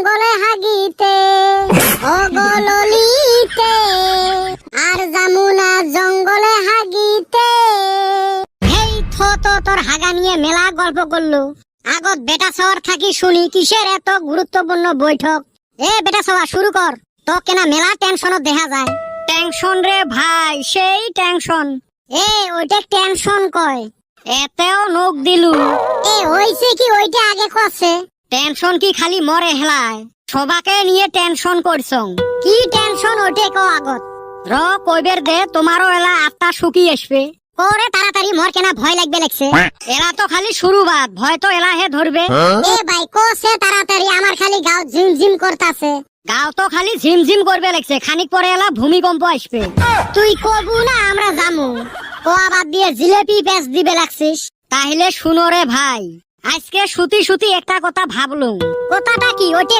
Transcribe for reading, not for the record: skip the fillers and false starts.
জঙ্গলে হাগিতে অগললিতে আর জামুনা জঙ্গলে হাগিতে। হেই তোর হাগা নিয়ে মেলা গল্প করলো, আগত বেটা সওয়ার থাকি শুনি কিসের এত গুরুত্বপূর্ণ বৈঠক। এ বেটা সওয়া শুরু কর, তো কেনা মেলা টেনশনত দেখা যায়। টেনশন রে ভাই, সেই টেনশন। ওইটা টেনশন কয়, এতেও নোক দিলু। হইছে কি ওইটা আগে কছে। টেনশন কি খালি মরে হেলায়, সবাকে নিয়ে টেনশন করছং। কি টেনশন ওইটা কো আগত। র কইবের দে, তোমারও এলা আত্মা শুকি আসবে। করে তাড়াতাড়ি, মর কেনা ভয় লাগবে লাগছে। এলা তো খালি শুরুবাত, ভয় তো এলা হে ধরবে। ভাই কোসে তাড়াতাড়ি, আমার খালি গাও ঝিমঝিম করতাছে। গাও তো খালি ঝিমঝিম করবে লাগছে, খানিক পরে এলা ভূমিকম্প আসবে। তুই কবু না আমরা জামু, কোয়া বাদ দিয়ে জিলেপি বেচ দিবে লাগছিস। তাহলে শুনো রে ভাই, আজকে সুতি সুতি একটা কথা ভাবলুম। কথাটা কি ওইটা